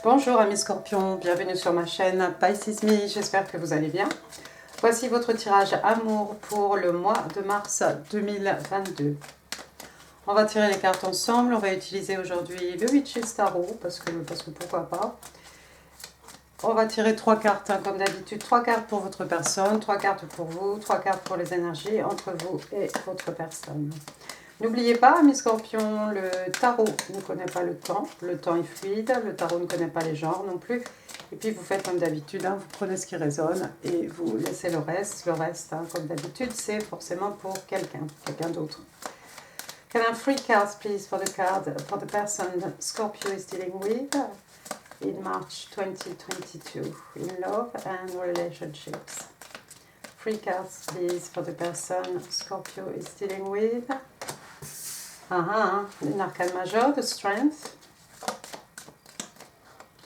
Bonjour amis scorpions, bienvenue sur ma chaîne Pisces Me, j'espère que vous allez bien. Voici votre tirage amour pour le mois de mars 2022. On va tirer les cartes ensemble, on va utiliser aujourd'hui le Witch's Tarot, parce que pourquoi pas. On va tirer 3 cartes, hein, comme d'habitude, 3 cartes pour votre personne, 3 cartes pour vous, 3 cartes pour les énergies entre vous et votre personne. N'oubliez pas, amis scorpions, le tarot ne connaît pas le temps est fluide, le tarot ne connaît pas les genres non plus. Et puis vous faites comme d'habitude, hein, vous prenez ce qui résonne et vous laissez le reste. Le reste, hein, comme d'habitude, c'est forcément pour quelqu'un d'autre. Can I have 3 cards, please, for the person Scorpio is dealing with in March 2022 in love and relationships? 3 cards, please, for the person Scorpio is dealing with. Une arcane majeure de Strength.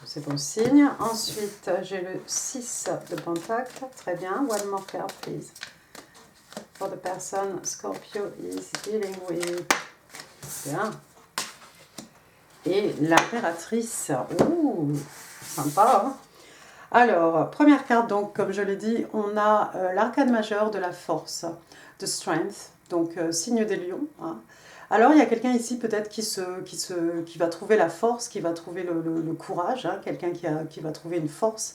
C'est bon signe. Ensuite, j'ai le 6 de Pentacle. Très bien. One more card, please. For the person Scorpio is dealing with. Bien. Et l'impératrice. Ouh, sympa, hein? Alors, première carte, donc, comme je l'ai dit, on a l'arcane majeure de la force, de Strength, donc signe des lions, hein. Alors, il y a quelqu'un ici peut-être qui va trouver la force, qui va trouver le courage, hein, quelqu'un qui va trouver une force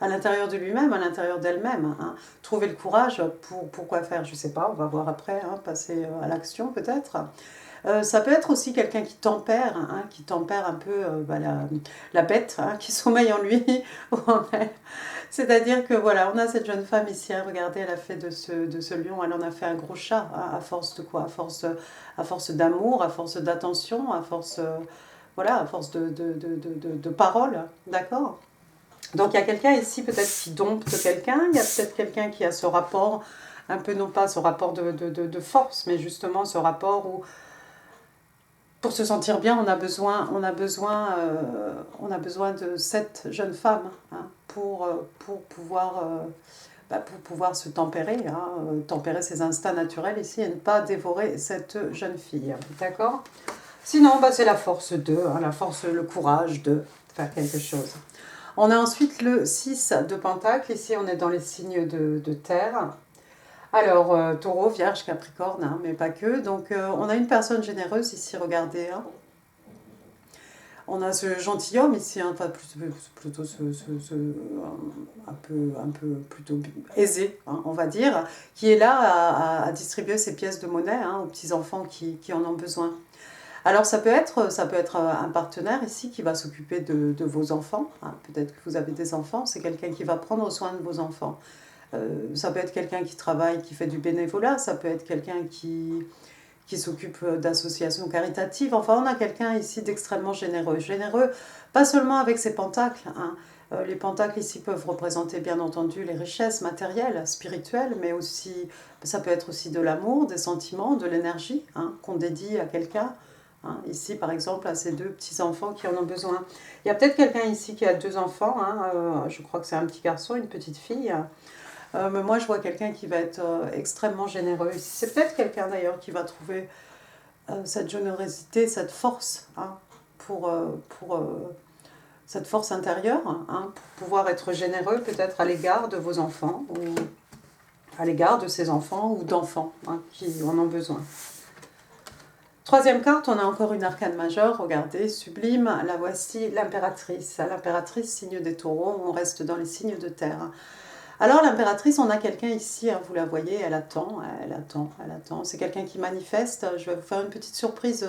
à l'intérieur de lui-même, à l'intérieur d'elle-même. Hein. Trouver le courage pour quoi faire, je ne sais pas, on va voir après, hein, passer à l'action peut-être. Ça peut être aussi quelqu'un qui tempère un peu la bête, hein, qui sommeille en lui. C'est-à-dire que voilà, on a cette jeune femme ici, hein, regardez, elle a fait de ce lion, elle en a fait un gros chat, hein, à force de quoi? À force d'amour, à force d'attention, à force, voilà, à force de paroles, d'accord? Donc il y a quelqu'un ici peut-être qui dompte quelqu'un, il y a peut-être quelqu'un qui a ce rapport, un peu non pas ce rapport de force, mais justement ce rapport où pour se sentir bien, on a besoin de cette jeune femme, hein, pour pouvoir se tempérer, hein, tempérer ses instincts naturels ici et ne pas dévorer cette jeune fille. D'accord? Sinon, c'est la force hein, la force, le courage de faire quelque chose. On a ensuite le 6 de Pentacle. Ici, on est dans les signes de terre. Alors, taureau, vierge, capricorne, hein, mais pas que. Donc, on a une personne généreuse ici, regardez. Hein. On a ce gentilhomme ici, hein, enfin, plutôt un peu plutôt aisé, hein, on va dire, qui est là à distribuer ses pièces de monnaie, hein, aux petits-enfants qui en ont besoin. Alors, ça peut être un partenaire ici qui va s'occuper de vos enfants. Hein. Peut-être que vous avez des enfants, c'est quelqu'un qui va prendre soin de vos enfants. Ça peut être quelqu'un qui travaille, qui fait du bénévolat, ça peut être quelqu'un qui s'occupe d'associations caritatives. Enfin, on a quelqu'un ici d'extrêmement généreux. Généreux, pas seulement avec ses pentacles. Hein. Les pentacles ici peuvent représenter bien entendu les richesses matérielles, spirituelles, mais aussi, ça peut être aussi de l'amour, des sentiments, de l'énergie, hein, qu'on dédie à quelqu'un. Hein. Ici, par exemple, à ces 2 petits-enfants qui en ont besoin. Il y a peut-être quelqu'un ici qui a 2 enfants, hein, je crois que c'est un petit garçon, une petite fille. Mais moi, je vois quelqu'un qui va être extrêmement généreux. C'est peut-être quelqu'un d'ailleurs qui va trouver cette générosité, cette force, hein, pour cette force intérieure, hein, pour pouvoir être généreux peut-être à l'égard de vos enfants, ou à l'égard de ses enfants ou d'enfants, hein, qui en ont besoin. Troisième carte, on a encore une arcane majeure, regardez, sublime, la voici, l'impératrice. L'impératrice, signe des taureaux, on reste dans les signes de terre. Alors l'impératrice, on a quelqu'un ici, hein, vous la voyez, elle attend. C'est quelqu'un qui manifeste. Je vais vous faire une petite surprise.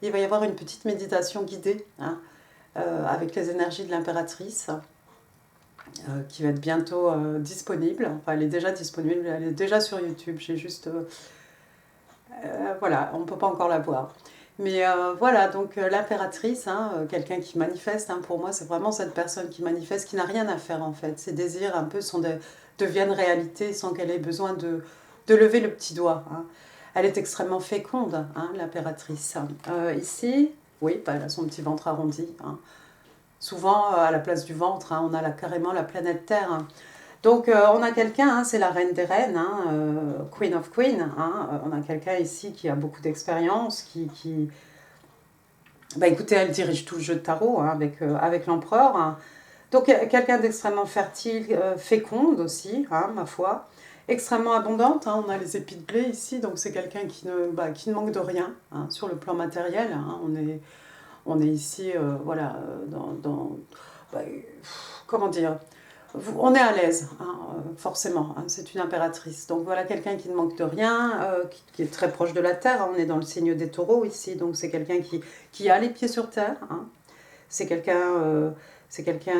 Il va y avoir une petite méditation guidée, hein, avec les énergies de l'impératrice, qui va être bientôt disponible. Enfin, elle est déjà disponible, elle est déjà sur YouTube. J'ai juste... voilà, on ne peut pas encore la voir. Mais voilà, donc l'impératrice, hein, quelqu'un qui manifeste, hein, pour moi c'est vraiment cette personne qui manifeste, qui n'a rien à faire en fait. Ses désirs un peu deviennent réalité sans qu'elle ait besoin de lever le petit doigt. Hein. Elle est extrêmement féconde, hein, l'impératrice. Ici, oui, elle a son petit ventre arrondi. Hein. Souvent, à la place du ventre, hein, on a carrément la planète Terre. Hein. Donc on a quelqu'un, hein, c'est la reine des reines, hein, Queen of Queen, hein, on a quelqu'un ici qui a beaucoup d'expérience, qui Bah écoutez, elle dirige tout le jeu de tarot hein, avec l'empereur. Hein. Donc quelqu'un d'extrêmement fertile, féconde aussi, hein, ma foi. Extrêmement abondante, hein, on a les épis de blé ici, donc c'est quelqu'un qui ne manque de rien hein, sur le plan matériel. Hein, on est ici, voilà, bah, comment dire, on est à l'aise, hein, forcément, hein, c'est une impératrice. Donc voilà quelqu'un qui ne manque de rien, qui est très proche de la terre, hein, on est dans le signe des taureaux ici, donc c'est quelqu'un qui a les pieds sur terre, hein. C'est quelqu'un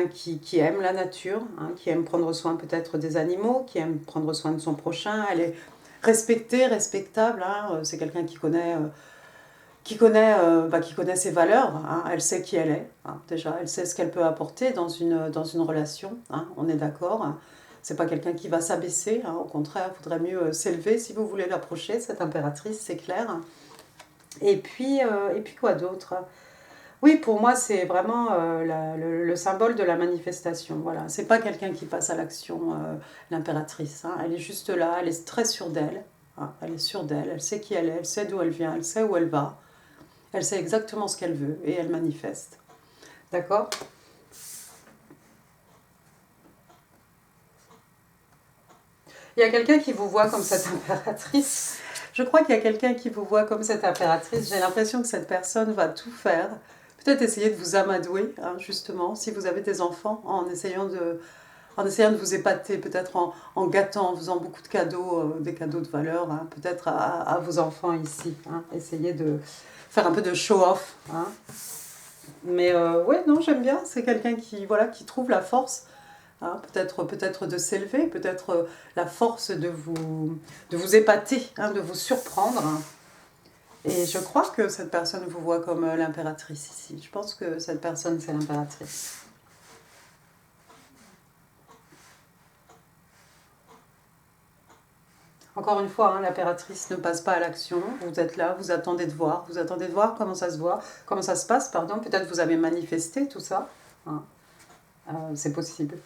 qui aime la nature, hein, qui aime prendre soin peut-être des animaux, qui aime prendre soin de son prochain, elle est respectée, respectable, hein, c'est quelqu'un qui connaît ses valeurs, hein, elle sait qui elle est, hein, déjà, elle sait ce qu'elle peut apporter dans une relation, hein, on est d'accord. Hein. C'est pas quelqu'un qui va s'abaisser, hein, au contraire, il faudrait mieux s'élever si vous voulez l'approcher, cette impératrice, c'est clair. Et puis quoi d'autre? Oui, pour moi, c'est vraiment le symbole de la manifestation. Voilà, c'est pas quelqu'un qui passe à l'action, l'impératrice. Hein. Elle est juste là, elle est très sûre d'elle. Hein. Elle est sûre d'elle, elle sait qui elle est, elle sait d'où elle vient, elle sait où elle va. Elle sait exactement ce qu'elle veut et elle manifeste. D'accord? Il y a quelqu'un qui vous voit comme cette impératrice. Je crois qu'il y a quelqu'un qui vous voit comme cette impératrice. J'ai l'impression que cette personne va tout faire. Peut-être essayer de vous amadouer, hein, justement, si vous avez des enfants, en essayant de vous épater, peut-être en gâtant, en faisant beaucoup de cadeaux, des cadeaux de valeur, hein, peut-être à vos enfants ici. Hein. Essayez de faire un peu de show-off. Hein. Mais ouais, non, j'aime bien. C'est quelqu'un qui, voilà, qui trouve la force, hein, peut-être de s'élever, peut-être la force de vous épater, hein, de vous surprendre. Hein. Et je crois que cette personne vous voit comme l'impératrice ici. Je pense que cette personne, c'est l'impératrice. Encore une fois, hein, l'impératrice ne passe pas à l'action. Vous êtes là, vous attendez de voir comment ça se voit, comment ça se passe, pardon. Peut-être vous avez manifesté tout ça. Hein. C'est possible.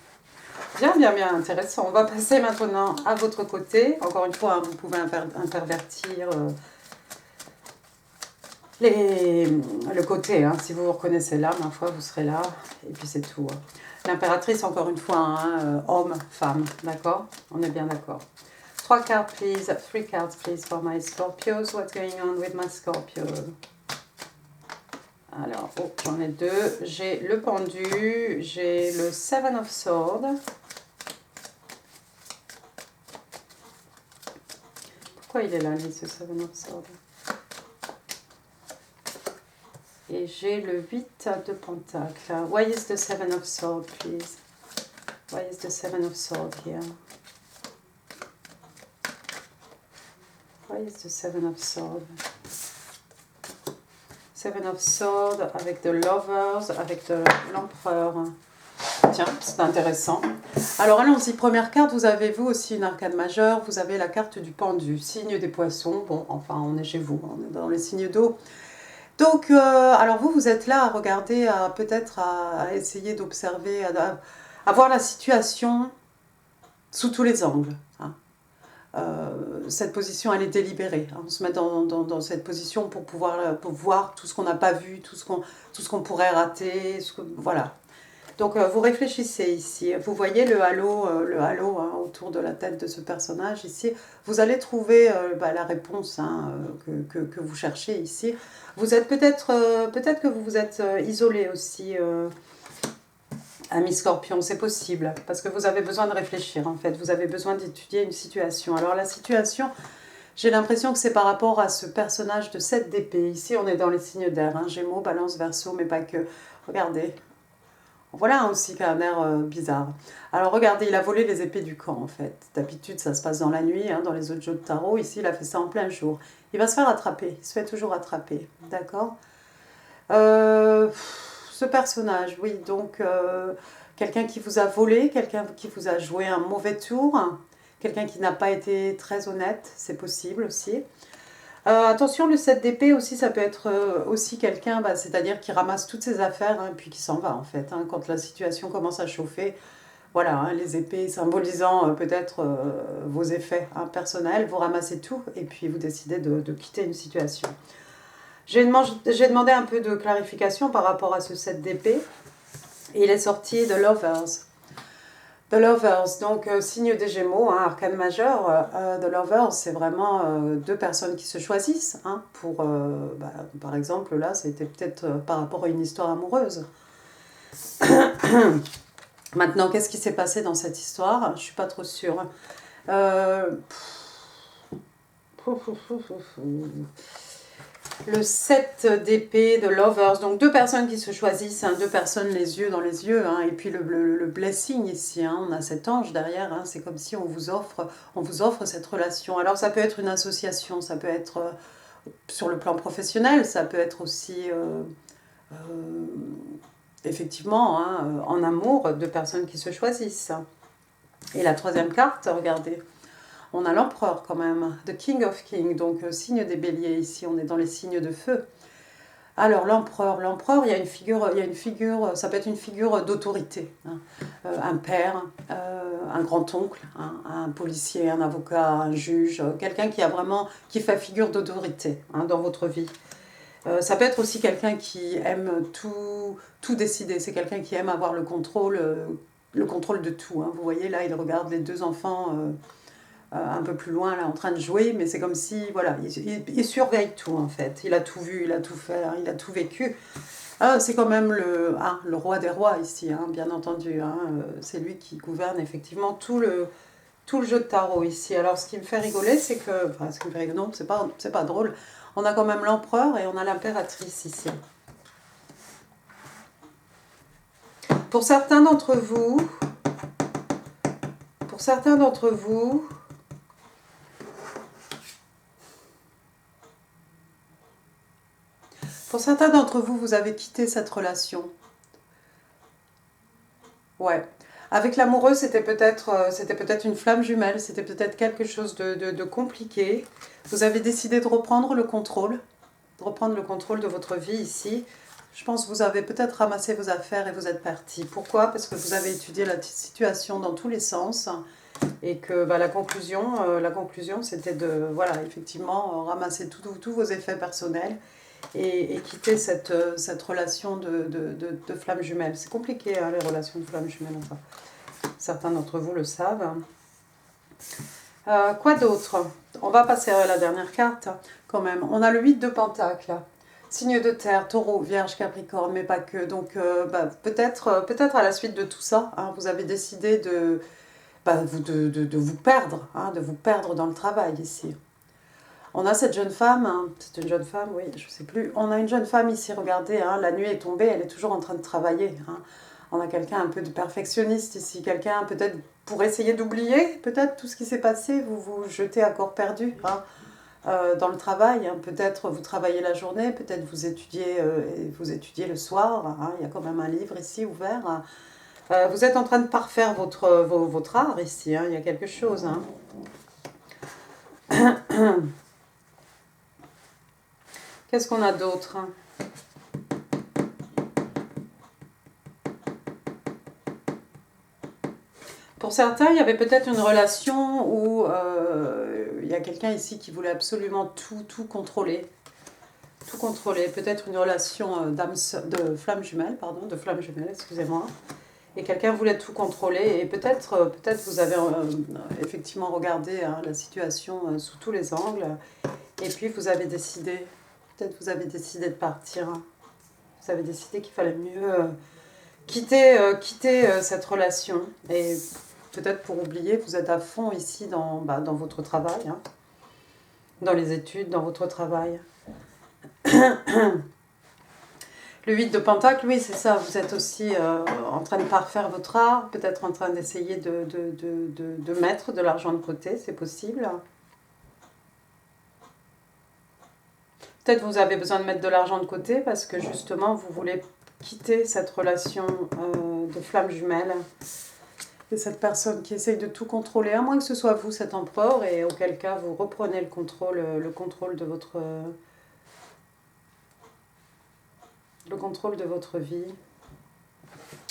Bien, bien, bien, intéressant. On va passer maintenant à votre côté. Encore une fois, hein, vous pouvez intervertir le côté. Hein. Si vous vous reconnaissez là, ma foi, vous serez là. Et puis c'est tout. Hein. L'impératrice, encore une fois, hein, homme, femme. D'accord? On est bien d'accord. 3 cartes, please. 3 cards, please, for my Scorpios. What's going on with my Scorpio? Alors, oh, j'en ai 2. J'ai le pendu. J'ai le Seven of Swords. Pourquoi il est là, lui, ce Seven of Swords? Et j'ai le 8 de Pentacle. Why is the Seven of Swords, please? Why is the Seven of Swords here? Why is the Seven of Swords? Seven of Swords avec The Lovers, avec l'Empereur. Tiens, c'est intéressant. Alors allons-y, première carte, vous avez vous aussi une arcane majeure, vous avez la carte du pendu, signe des poissons. Bon, enfin, on est chez vous, on est dans les signes d'eau. Donc, alors vous êtes là à regarder, peut-être à essayer d'observer, à voir la situation sous tous les angles. Hein. Cette position, elle est délibérée. Hein. On se met dans cette position pour pour voir tout ce qu'on n'a pas vu, tout ce qu'on pourrait rater, voilà. Donc vous réfléchissez ici, vous voyez le halo hein, autour de la tête de ce personnage ici, vous allez trouver la réponse hein, que vous cherchez ici. Vous êtes peut-être que vous vous êtes isolé aussi, ami Scorpion, c'est possible, parce que vous avez besoin de réfléchir en fait, vous avez besoin d'étudier une situation. Alors la situation, j'ai l'impression que c'est par rapport à ce personnage de 7 d'épée. Ici on est dans les signes d'air, hein, Gémeaux, Balance, Verseau, mais pas que. Regardez. Voilà aussi qui a un air bizarre. Alors regardez, il a volé les épées du camp en fait. D'habitude ça se passe dans la nuit, hein, dans les autres jeux de tarot. Ici il a fait ça en plein jour. Il va se faire attraper, il se fait toujours attraper. D'accord Ce personnage, oui, donc quelqu'un qui vous a volé, quelqu'un qui vous a joué un mauvais tour, quelqu'un qui n'a pas été très honnête, c'est possible aussi. Attention, le 7 d'épée aussi, ça peut être aussi quelqu'un, c'est-à-dire qui ramasse toutes ses affaires, hein, puis qui s'en va en fait, hein, quand la situation commence à chauffer. Voilà, hein, les épées symbolisant peut-être vos effets hein, personnels, vous ramassez tout et puis vous décidez de quitter une situation. J'ai demandé un peu de clarification par rapport à ce 7 d'épée. Et il est sorti de Lovers. The Lovers, donc signe des Gémeaux, hein, arcane majeur. The Lovers, c'est vraiment deux personnes qui se choisissent. Hein, pour, par exemple, là, c'était peut-être par rapport à une histoire amoureuse. Maintenant, qu'est-ce qui s'est passé dans cette histoire? Je ne suis pas trop sûre. Le 7 d'épée de Lovers, donc deux personnes qui se choisissent, hein, deux personnes les yeux dans les yeux, hein, et puis le blessing ici, hein, on a cet ange derrière, hein, c'est comme si on vous offre cette relation. Alors ça peut être une association, ça peut être sur le plan professionnel, ça peut être aussi effectivement hein, en amour, deux personnes qui se choisissent. Et la troisième carte, regardez, on a l'empereur quand même, The King of Kings, donc signe des béliers ici, on est dans les signes de feu. Alors l'empereur, il y a une figure, ça peut être une figure d'autorité, hein. Un père, un grand-oncle, hein, un policier, un avocat, un juge, quelqu'un qui fait figure d'autorité hein, dans votre vie. Ça peut être aussi quelqu'un qui aime tout décider, c'est quelqu'un qui aime avoir le contrôle de tout. Hein. Vous voyez là, il regarde les deux enfants un peu plus loin là en train de jouer, mais c'est comme si voilà, il surveille tout en fait. Il a tout vu, il a tout fait, hein, il a tout vécu. C'est quand même le roi des rois ici, hein, bien entendu. Hein, c'est lui qui gouverne effectivement tout le jeu de tarot ici. Alors ce qui me fait rigoler, c'est que, enfin ce qui me fait rigoler, non, c'est pas drôle. On a quand même l'empereur et on a l'impératrice ici. Pour certains d'entre vous, pour certains d'entre vous vous avez quitté cette relation. Ouais. Avec l'amoureux, c'était peut-être une flamme jumelle, c'était peut-être quelque chose de compliqué. Vous avez décidé de reprendre le contrôle de votre vie ici. Je pense que vous avez peut-être ramassé vos affaires et vous êtes parti. Pourquoi? Parce que vous avez étudié la situation dans tous les sens et que la conclusion c'était de, voilà, effectivement, ramasser tous vos effets personnels et quitter cette relation de flamme jumelle. C'est compliqué, hein, les relations de flamme jumelle, enfin. Certains d'entre vous le savent. Quoi d'autre? On va passer à la dernière carte, quand même. On a le 8 de Pentacle. Signe de terre, taureau, vierge, capricorne, mais pas que. Donc, peut-être à la suite de tout ça, hein, vous avez décidé de vous perdre, hein, de vous perdre dans le travail ici. On a cette jeune femme, hein, c'est une jeune femme, oui, je ne sais plus. On a une jeune femme ici, regardez, hein, la nuit est tombée, elle est toujours en train de travailler. Hein. On a quelqu'un un peu de perfectionniste ici, quelqu'un peut-être pour essayer d'oublier peut-être tout ce qui s'est passé, vous vous jetez à corps perdu hein, dans le travail. Hein. Peut-être vous travaillez la journée, peut-être vous étudiez le soir. Hein. Il y a quand même un livre ici ouvert. Vous êtes en train de parfaire votre art ici, hein. Il y a quelque chose. Hein. Qu'est-ce qu'on a d'autre? Pour certains, il y avait peut-être une relation où il y a quelqu'un ici qui voulait absolument tout contrôler. Tout contrôler. Peut-être une relation de flamme jumelle, excusez-moi. Et quelqu'un voulait tout contrôler. Et peut-être vous avez effectivement regardé hein, la situation sous tous les angles. Et puis vous avez décidé, de partir. Hein. Vous avez décidé qu'il fallait mieux quitter cette relation. Et peut-être pour oublier, vous êtes à fond ici dans votre travail, hein, dans les études, dans votre travail. Le 8 de Pentacle, oui, c'est ça. Vous êtes aussi en train de parfaire votre art, peut-être en train d'essayer de mettre de l'argent de côté, c'est possible. Peut-être vous avez besoin de mettre de l'argent de côté parce que justement, vous voulez quitter cette relation de flamme jumelle. Et cette personne qui essaye de tout contrôler, à moins que ce soit vous, cet empereur, et auquel cas vous reprenez le contrôle de votre... le contrôle de votre vie.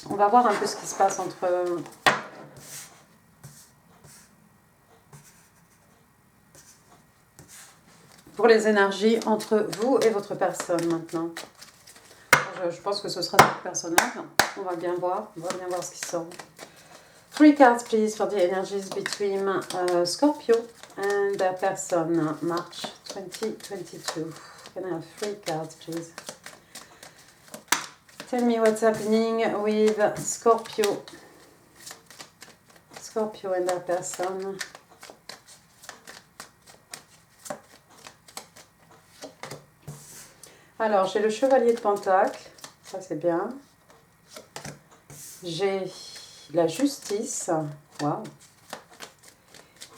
On va voir un peu ce qui se passe entre... pour les énergies entre vous et votre personne maintenant. Je pense que ce sera cette personne-là. On va bien voir ce qui sort. 3 cards, please, for the energies between Scorpio and their person, March 2022. Can I have 3 cards, please? Tell me what's happening with Scorpio. Scorpio and their person. Alors, j'ai le chevalier de Pentacle, ça c'est bien. J'ai la justice. Wow.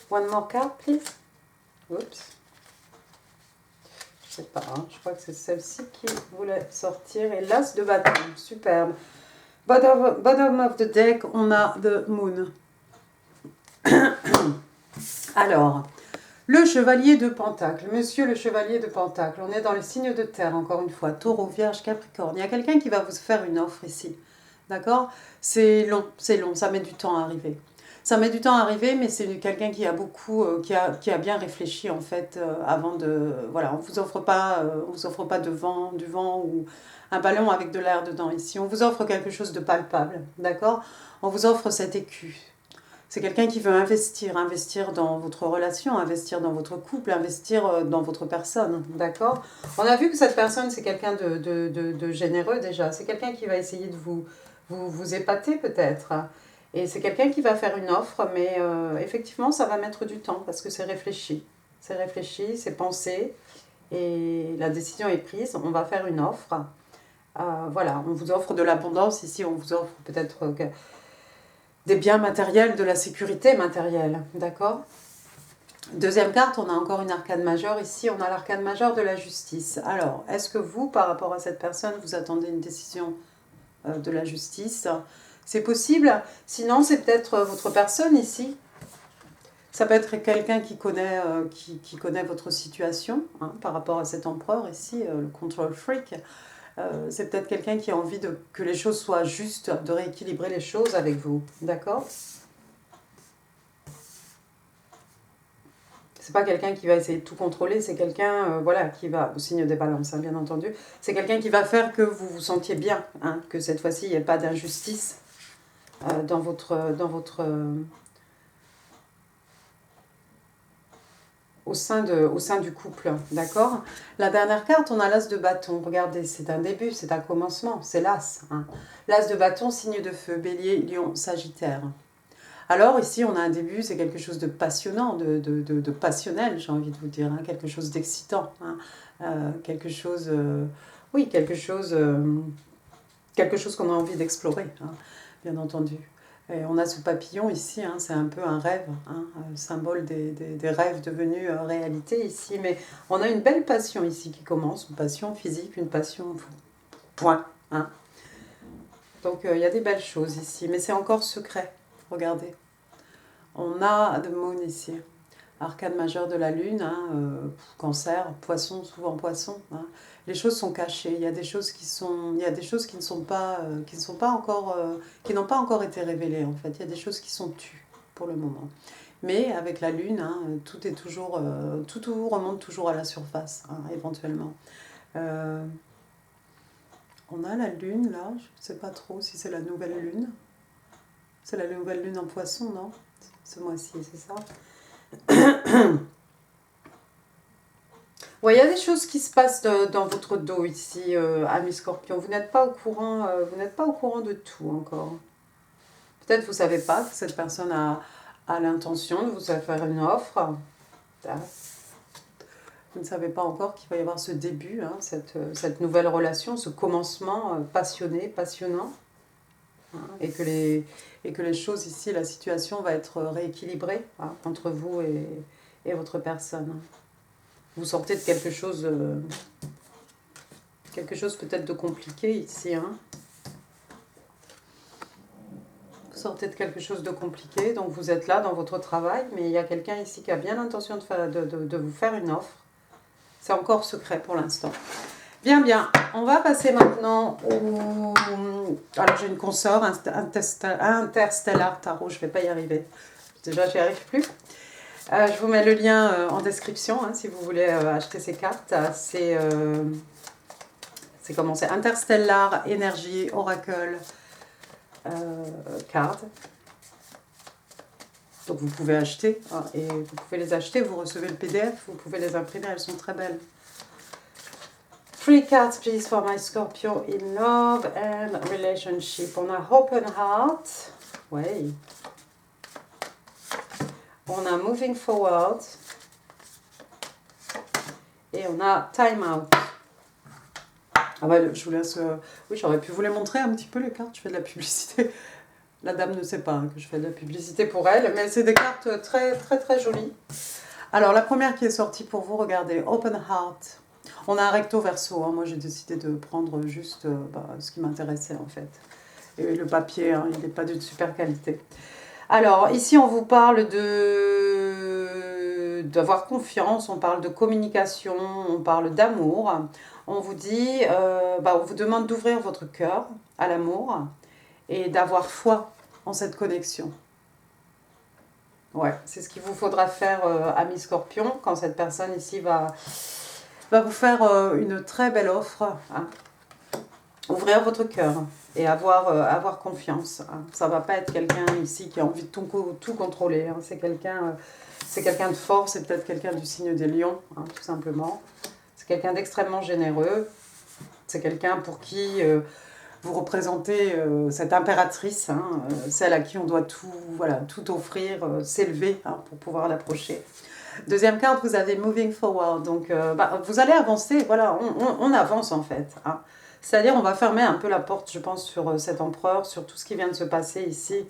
One more card, please. Oups. Je sais pas, hein. Je crois que c'est celle-ci qui voulait sortir. Et l'as de bâton, superbe. Bottom of the deck, on a the moon. Alors, le chevalier de Pentacle, monsieur le chevalier de Pentacle, on est dans les signes de terre, encore une fois, Taureau, Vierge, Capricorne. Il y a quelqu'un qui va vous faire une offre ici, d'accord? C'est long, ça met du temps à arriver. Ça met du temps à arriver, mais c'est quelqu'un qui a beaucoup, qui a bien réfléchi en fait avant de... Voilà, on vous offre pas du vent ou un ballon avec de l'air dedans ici. On vous offre quelque chose de palpable, d'accord? On vous offre cet écu. C'est quelqu'un qui veut investir dans votre relation, investir dans votre couple, investir dans votre personne, d'accord? On a vu que cette personne, c'est quelqu'un de généreux déjà. C'est quelqu'un qui va essayer de vous épater peut-être. Et c'est quelqu'un qui va faire une offre, mais effectivement, ça va mettre du temps parce que c'est réfléchi. C'est réfléchi, c'est pensé, et la décision est prise. On va faire une offre. Voilà, on vous offre de l'abondance ici, on vous offre peut-être... des biens matériels, de la sécurité matérielle, d'accord? Deuxième carte, on a encore une arcane majeure. Ici, on a l'arcane majeure de la justice. Alors, est-ce que vous, par rapport à cette personne, vous attendez une décision de la justice? C'est possible. Sinon, c'est peut-être votre personne ici. Ça peut être quelqu'un qui connaît votre situation hein, par rapport à cet empereur ici, le control freak. C'est peut-être quelqu'un qui a envie que les choses soient justes, de rééquilibrer les choses avec vous, d'accord? C'est pas quelqu'un qui va essayer de tout contrôler, c'est quelqu'un voilà, qui va, au signe des balances, hein, bien entendu, c'est quelqu'un qui va faire que vous vous sentiez bien, hein, que cette fois-ci, il n'y ait pas d'injustice dans votre au sein du couple, d'accord? La dernière carte, on a l'as de bâton. Regardez, c'est un début, c'est un commencement, c'est l'as. Hein. L'as de bâton, signe de feu, bélier, lion, sagittaire. Alors ici, on a un début, c'est quelque chose de passionnant, de passionnel, j'ai envie de vous dire, hein, quelque chose d'excitant, hein, quelque chose, oui, quelque chose qu'on a envie d'explorer, hein, bien entendu. Et on a ce papillon ici, hein, c'est un peu un rêve, hein, symbole des rêves devenus réalité ici. Mais on a une belle passion ici qui commence, une passion physique, une passion point. Hein. Donc il y a des belles choses ici, mais c'est encore secret. Regardez. On a The Moon ici, arcane majeur de la lune, hein, cancer, poisson, souvent poisson. Hein. Les choses sont cachées. Il y a des choses qui ne sont pas encore, qui n'ont pas encore été révélées en fait. Il y a des choses qui sont tues pour le moment. Mais avec la lune, hein, tout est toujours, tout remonte toujours à la surface, hein, éventuellement. On a la lune là. Je ne sais pas trop si c'est la nouvelle lune. C'est la nouvelle lune en poisson, non? Ce mois-ci, c'est ça. Ouais, il y a des choses qui se passent dans votre dos ici, amis Scorpion. Vous n'êtes pas au courant, de tout encore. Peut-être vous ne savez pas que cette personne a l'intention de vous faire une offre. Vous ne savez pas encore qu'il va y avoir ce début, hein, cette nouvelle relation, ce commencement passionné, passionnant. Hein, et que les choses ici, la situation va être rééquilibrée hein, entre vous et votre personne. Vous sortez de quelque chose peut-être de compliqué ici. Hein. Vous sortez de quelque chose de compliqué, donc vous êtes là dans votre travail, mais il y a quelqu'un ici qui a bien l'intention de vous faire une offre. C'est encore secret pour l'instant. Bien, bien. On va passer maintenant au... Alors, j'ai une consort interstellar tarot. Je ne vais pas y arriver. Déjà, je n'y arrive plus. Je vous mets le lien en description hein, si vous voulez acheter ces cartes. C'est comment c'est Interstellar Energy Oracle Card. Donc vous pouvez acheter hein, et vous pouvez les acheter, vous recevez le PDF, vous pouvez les imprimer, elles sont très belles. 3 cards please for my Scorpio in love and relationship. On a Open Heart, ouais. On a Moving Forward et on a Time Out. Ah bah, je vous laisse... Oui, j'aurais pu vous les montrer un petit peu les cartes, je fais de la publicité. La dame ne sait pas hein, que je fais de la publicité pour elle, mais c'est des cartes très très très jolies. Alors la première qui est sortie pour vous, regardez, Open Heart. On a un recto verso, hein. Moi j'ai décidé de prendre juste ce qui m'intéressait en fait. Et le papier, hein, il n'est pas d'une super qualité. Alors ici on vous parle d'avoir confiance, on parle de communication, on parle d'amour. On vous dit, on vous demande d'ouvrir votre cœur à l'amour et d'avoir foi en cette connexion. Ouais, c'est ce qu'il vous faudra faire, ami Scorpion, quand cette personne ici va vous faire une très belle offre. Hein. Ouvrir votre cœur et avoir confiance. Hein. Ça ne va pas être quelqu'un ici qui a envie de tout contrôler. Hein. C'est quelqu'un de fort, c'est peut-être quelqu'un du signe des lions, hein, tout simplement. C'est quelqu'un d'extrêmement généreux. C'est quelqu'un pour qui vous représentez cette impératrice, hein, celle à qui on doit tout offrir, s'élever hein, pour pouvoir l'approcher. Deuxième carte, vous avez Moving Forward. Donc, vous allez avancer, voilà, on avance en fait. Hein. C'est-à-dire, on va fermer un peu la porte, je pense, sur cet empereur, sur tout ce qui vient de se passer ici.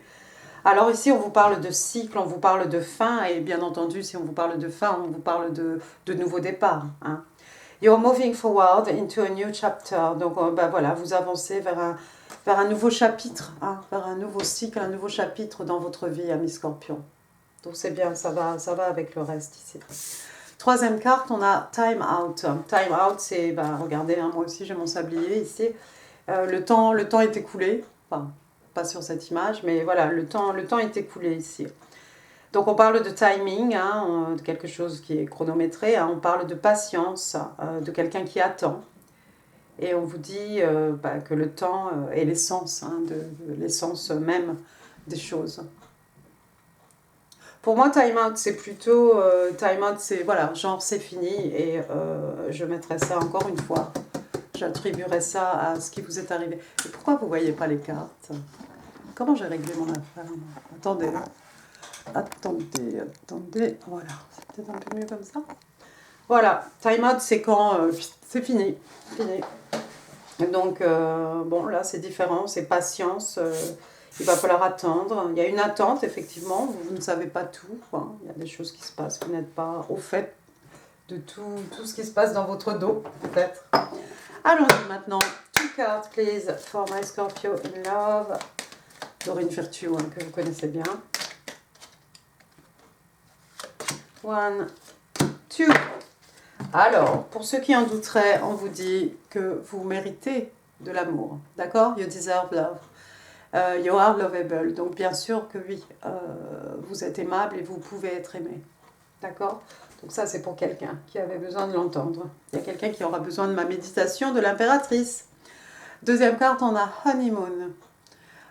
Alors ici, on vous parle de cycle, on vous parle de fin, et bien entendu, si on vous parle de fin, on vous parle de nouveau départ. Hein. You're moving forward into a new chapter. Donc, voilà, vous avancez vers un nouveau chapitre, hein, vers un nouveau cycle, un nouveau chapitre dans votre vie, ami Scorpion. Donc c'est bien, ça va avec le reste ici. Troisième carte, on a Time Out. Time Out, c'est, regardez, hein, moi aussi j'ai mon sablier ici. Le temps est écoulé. Enfin, pas sur cette image, mais voilà, le temps est écoulé ici. Donc on parle de timing, hein, de quelque chose qui est chronométré. Hein, on parle de patience, de quelqu'un qui attend. Et on vous dit que le temps est l'essence, hein, l'essence même des choses. Pour moi, time out, c'est plutôt... time out, c'est voilà, genre c'est fini. Et je mettrai ça encore une fois. J'attribuerai ça à ce qui vous est arrivé. Et pourquoi vous ne voyez pas les cartes? Comment j'ai réglé mon affaire? Attendez. Attendez. Voilà. C'est peut-être un peu mieux comme ça. Voilà. Time out, c'est quand c'est fini. Fini. Donc, bon, là, c'est différent. C'est patience. Il va falloir attendre. Il y a une attente, effectivement. Vous ne savez pas tout. Quoi. Il y a des choses qui se passent. Vous n'êtes pas au fait de tout ce qui se passe dans votre dos, peut-être. Allons-y maintenant. 2 cards, please, for my Scorpio in love. Dorine Virtue, hein, que vous connaissez bien. 1, 2. Alors, pour ceux qui en douteraient, on vous dit que vous méritez de l'amour. D'accord? You deserve love. You are lovable. Donc, bien sûr que oui, vous êtes aimable et vous pouvez être aimé. D'accord? Donc ça, c'est pour quelqu'un qui avait besoin de l'entendre. Il y a quelqu'un qui aura besoin de ma méditation de l'impératrice. Deuxième carte, on a Honeymoon.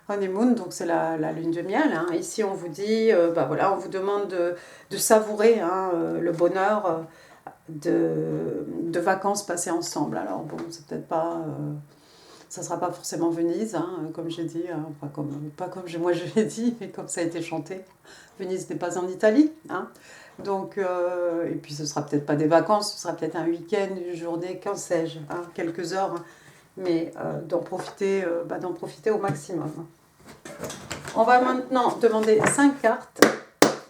Honeymoon, donc c'est la lune de miel. Hein. Ici, on vous dit, voilà, on vous demande de savourer hein, le bonheur de vacances passées ensemble. Alors bon, c'est peut-être pas... ça sera pas forcément Venise, hein, comme j'ai dit, hein, pas comme moi je l'ai dit, mais comme ça a été chanté. Venise n'est pas en Italie. Hein. Donc, et puis ce sera peut-être pas des vacances, ce sera peut-être un week-end, une journée, qu'en sais-je, hein, quelques heures, hein, mais d'en profiter au maximum. On va maintenant demander 5 cartes,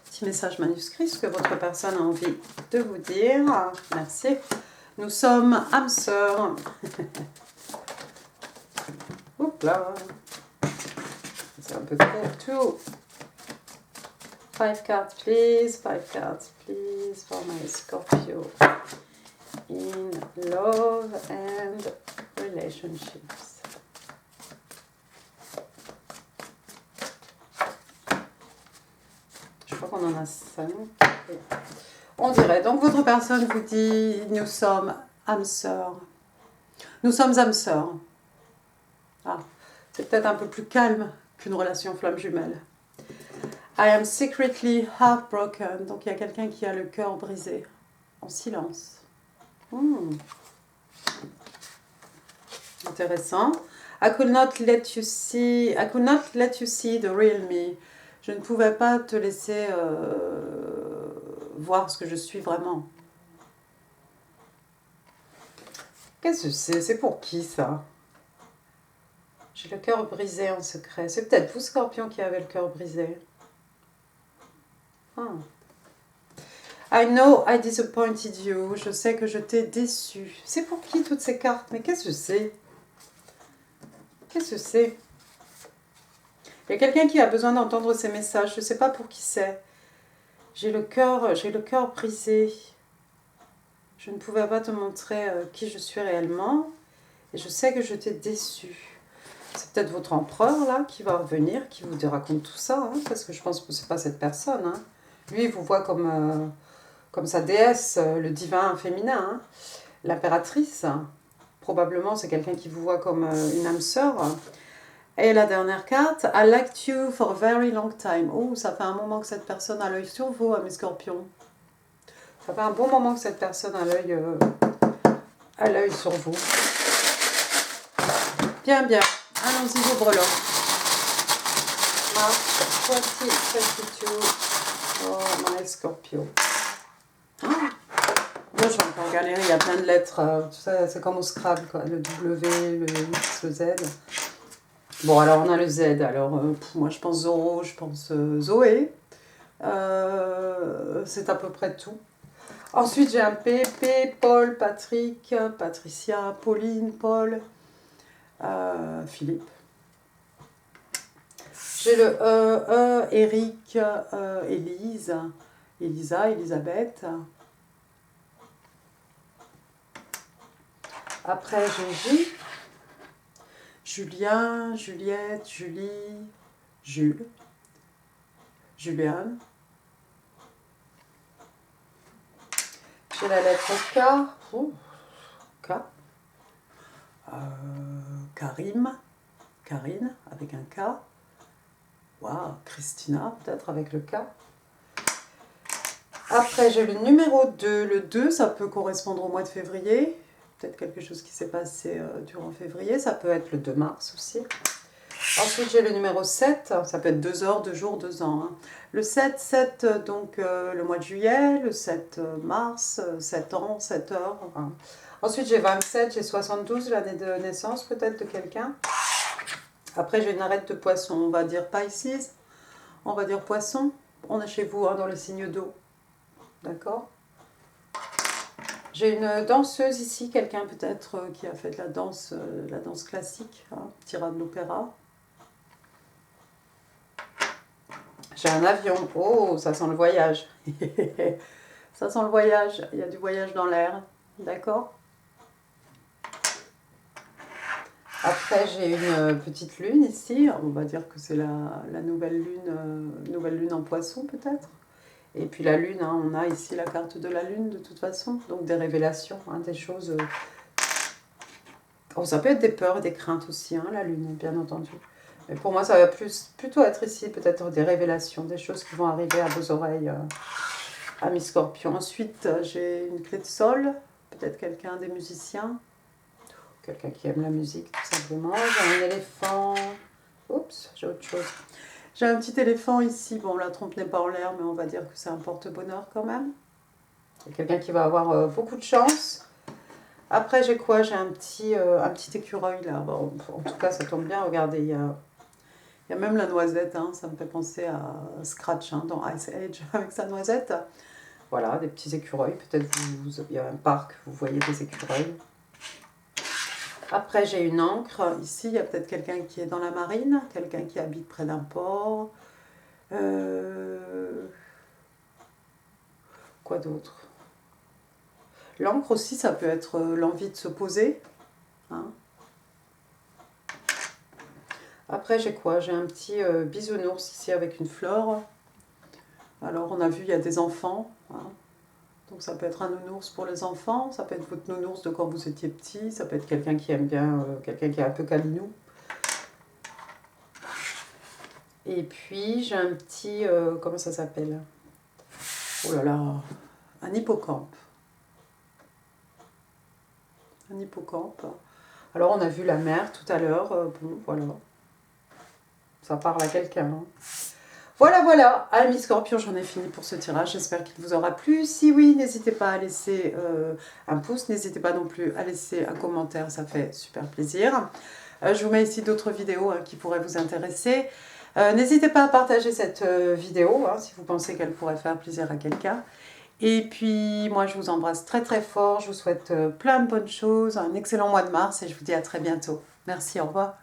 petit message manuscrit, ce que votre personne a envie de vous dire. Merci. Nous sommes âmes sœurs. Oups là, c'est un peu trop. 5 cards, please. 5 cards, please, for my Scorpio in love and relationships. Je crois qu'on en a 5. On dirait. Donc votre personne vous dit, nous sommes âmes sœurs. Nous sommes âmes sœurs. Ah, c'est peut-être un peu plus calme qu'une relation flamme jumelle. I am secretly heartbroken. Donc il y a quelqu'un qui a le cœur brisé. En silence. Intéressant. I could not let you see the real me. Je ne pouvais pas te laisser voir ce que je suis vraiment. Qu'est-ce que c'est? C'est pour qui ça? J'ai le cœur brisé en secret. C'est peut-être vous, Scorpion, qui avez le cœur brisé. I know I disappointed you. Je sais que je t'ai déçu. C'est pour qui toutes ces cartes? Mais qu'est-ce que c'est? Qu'est-ce que c'est? Il y a quelqu'un qui a besoin d'entendre ces messages. Je ne sais pas pour qui c'est. J'ai le cœur brisé. Je ne pouvais pas te montrer qui je suis réellement. Et je sais que je t'ai déçu. C'est peut-être votre empereur là qui va revenir, qui vous raconte tout ça. Hein, parce que je pense que ce n'est pas cette personne. Hein. Lui, il vous voit comme sa déesse, le divin féminin. Hein, l'impératrice. Probablement, c'est quelqu'un qui vous voit comme une âme sœur. Et la dernière carte, I liked you for a very long time. Oh, ça fait un moment que cette personne a l'œil sur vous, mes scorpions. Ça fait un bon moment que cette personne a l'œil sur vous. Bien, bien. Allons-y, vos brelans. March 2022. Oh, my Scorpio. Moi, je vais encore galérer. Il y a plein de lettres. C'est comme au Scrabble, quoi. Le W, le X, le Z. Bon, alors on a le Z. Alors, moi, je pense Zoro, je pense Zoé. C'est à peu près tout. Ensuite, j'ai un P, Paul, Patrick, Patricia, Pauline, Paul, Philippe. J'ai le Eric, Élise, Elisa, Elisabeth. Après, j'ai J, Julien, Juliette, Julie, Jules, Juliane. J'ai la lettre K. Oh, K. Karim. Karine, avec un K. Waouh, Christina, peut-être avec le K. Après, j'ai le numéro 2. Le 2, ça peut correspondre au mois de février. Peut-être quelque chose qui s'est passé durant février. Ça peut être le 2 mars aussi. Ensuite, j'ai le numéro 7. Ça peut être 2 heures, 2 jours, 2 ans. Hein. Le 7, donc le mois de juillet. Le 7 mars, 7 ans, 7 heures. Enfin. Ensuite, j'ai 27, j'ai 72, l'année de naissance peut-être de quelqu'un. Après, j'ai une arête de poisson. On va dire Pisces. On va dire poisson. On est chez vous, hein, dans les signes d'eau. D'accord? J'ai une danseuse ici, quelqu'un peut-être qui a fait de la danse classique, hein, tirade de l'opéra. J'ai un avion. Oh, ça sent le voyage. Ça sent le voyage. Il y a du voyage dans l'air. D'accord? Après, j'ai une petite lune ici. On va dire que c'est la nouvelle lune en poisson peut-être. Et puis la lune, hein, on a ici la carte de la lune de toute façon. Donc des révélations, hein, des choses... Oh, ça peut être des peurs et des craintes aussi, hein, la lune, bien entendu. Mais pour moi, ça va plutôt être ici peut-être des révélations, des choses qui vont arriver à vos oreilles, amis scorpions. Ensuite, j'ai une clé de sol, peut-être quelqu'un des musiciens. Quelqu'un qui aime la musique, tout simplement. J'ai un éléphant. Oups, j'ai autre chose. J'ai un petit éléphant ici. Bon, la trompe n'est pas en l'air, mais on va dire que c'est un porte-bonheur quand même. Il y a quelqu'un qui va avoir beaucoup de chance. Après, j'ai quoi? J'ai un petit écureuil là. Bon, en tout cas, ça tombe bien. Regardez, il y a même la noisette. Hein. Ça me fait penser à Scratch hein, dans Ice Age avec sa noisette. Voilà, des petits écureuils. Peut-être il y a un parc, vous voyez des écureuils. Après, j'ai une ancre. Ici, il y a peut-être quelqu'un qui est dans la marine, quelqu'un qui habite près d'un port. Quoi d'autre? L'encre aussi, ça peut être l'envie de se poser. Hein. Après, j'ai quoi? J'ai un petit bisounours ici avec une fleur. Alors, on a vu, il y a des enfants. Hein. Donc, ça peut être un nounours pour les enfants. Ça peut être votre nounours de quand vous étiez petit. Ça peut être quelqu'un qui aime bien, quelqu'un qui est un peu câlinou. Et puis, j'ai un petit... comment ça s'appelle? Oh là là, un hippocampe. Un hippocampe. Alors, on a vu la mer tout à l'heure. Bon, voilà. Ça parle à quelqu'un. Hein. Voilà, voilà. Amis Scorpion, j'en ai fini pour ce tirage. J'espère qu'il vous aura plu. Si oui, n'hésitez pas à laisser un pouce. N'hésitez pas non plus à laisser un commentaire. Ça fait super plaisir. Je vous mets ici d'autres vidéos qui pourraient vous intéresser. N'hésitez pas à partager cette vidéo si vous pensez qu'elle pourrait faire plaisir à quelqu'un. Et puis, moi, je vous embrasse très très fort. Je vous souhaite plein de bonnes choses, un excellent mois de mars et je vous dis à très bientôt. Merci, au revoir.